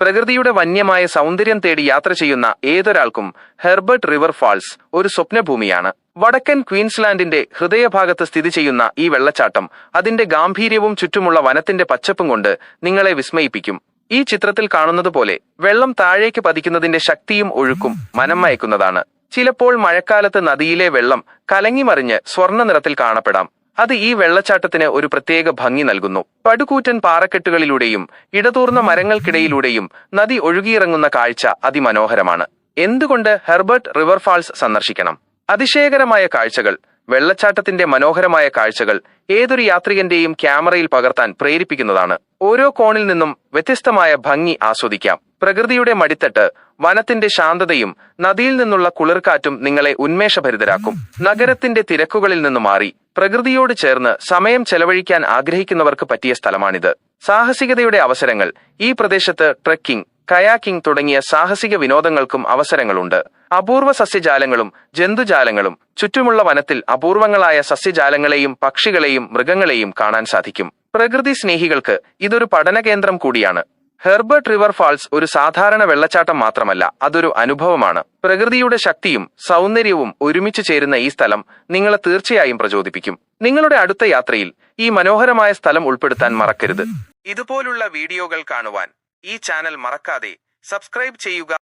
പ്രകൃതിയുടെ വന്യമായ സൗന്ദര്യം തേടി യാത്ര ചെയ്യുന്ന ഏതൊരാൾക്കും ഹെർബർട്ട് റിവർ ഫാൾസ് ഒരു സ്വപ്നഭൂമിയാണ്. വടക്കൻ ക്വീൻസ്ലാൻഡിന്റെ ഹൃദയഭാഗത്ത് സ്ഥിതി ചെയ്യുന്ന ഈ വെള്ളച്ചാട്ടം അതിന്റെ ഗാംഭീര്യവും ചുറ്റുമുള്ള വനത്തിന്റെ പച്ചപ്പും കൊണ്ട് നിങ്ങളെ വിസ്മയിപ്പിക്കും. ഈ ചിത്രത്തിൽ കാണുന്നതുപോലെ വെള്ളം താഴേക്ക് പതിക്കുന്നതിന്റെ ശക്തിയും ഒഴുക്കും മനം മയക്കുന്നതാണ്. ചിലപ്പോൾ മഴക്കാലത്ത് നദിയിലെ വെള്ളം കലങ്ങിമറിഞ്ഞ് സ്വർണ്ണ നിറത്തിൽ കാണപ്പെടാം. അത് ഈ വെള്ളച്ചാട്ടത്തിന് ഒരു പ്രത്യേക ഭംഗി നൽകുന്നു. പടുകൂറ്റൻ പാറക്കെട്ടുകളിലൂടെയും ഇടതൂർന്ന മരങ്ങൾക്കിടയിലൂടെയും നദി ഒഴുകിയിറങ്ങുന്ന കാഴ്ച അതിമനോഹരമാണ്. എന്തുകൊണ്ട് ഹെർബർട്ട് റിവർ ഫാൾസ് സന്ദർശിക്കണം? അതിശയകരമായ കാഴ്ചകൾ, വെള്ളച്ചാട്ടത്തിന്റെ മനോഹരമായ കാഴ്ചകൾ ഏതൊരു യാത്രികന്റെയും ക്യാമറയിൽ പകർത്താൻ പ്രേരിപ്പിക്കുന്നതാണ്. ഓരോ കോണിൽ നിന്നും വ്യത്യസ്തമായ ഭംഗി ആസ്വദിക്കാം. പ്രകൃതിയുടെ മടിത്തട്ട്, വനത്തിന്റെ ശാന്തതയും നദിയിൽ നിന്നുള്ള കുളിർക്കാറ്റും നിങ്ങളെ ഉന്മേഷഭരിതരാക്കും. നഗരത്തിന്റെ തിരക്കുകളിൽ നിന്നു മാറി പ്രകൃതിയോട് ചേർന്ന് സമയം ചെലവഴിക്കാൻ ആഗ്രഹിക്കുന്നവർക്ക് പറ്റിയ സ്ഥലമാണിത്. സാഹസികതയുടെ അവസരങ്ങൾ. ഈ പ്രദേശത്ത് ട്രെക്കിംഗ്, കയാക്കിംഗ് തുടങ്ങിയ സാഹസിക വിനോദങ്ങൾക്കും അവസരങ്ങളുണ്ട്. അപൂർവ സസ്യജാലങ്ങളും ജന്തുജാലങ്ങളും. ചുറ്റുമുള്ള വനത്തിൽ അപൂർവങ്ങളായ സസ്യജാലങ്ങളെയും പക്ഷികളെയും മൃഗങ്ങളെയും കാണാൻ സാധിക്കും. പ്രകൃതി സ്നേഹികൾക്ക് ഇതൊരു പഠന കേന്ദ്രം കൂടിയാണ്. ഹെർബർട്ട് റിവർ ഫാൾസ് ഒരു സാധാരണ വെള്ളച്ചാട്ടം മാത്രമല്ല, അതൊരു അനുഭവമാണ്. പ്രകൃതിയുടെ ശക്തിയും സൗന്ദര്യവും ഒരുമിച്ച് ചേരുന്ന ഈ സ്ഥലം നിങ്ങളെ തീർച്ചയായും പ്രചോദിപ്പിക്കും. നിങ്ങളുടെ അടുത്ത യാത്രയിൽ ഈ മനോഹരമായ സ്ഥലം ഉൾപ്പെടുത്താൻ മറക്കരുത്. ഇതുപോലുള്ള വീഡിയോകൾ കാണുവാൻ ഈ ചാനൽ മറക്കാതെ സബ്സ്ക്രൈബ് ചെയ്യുക.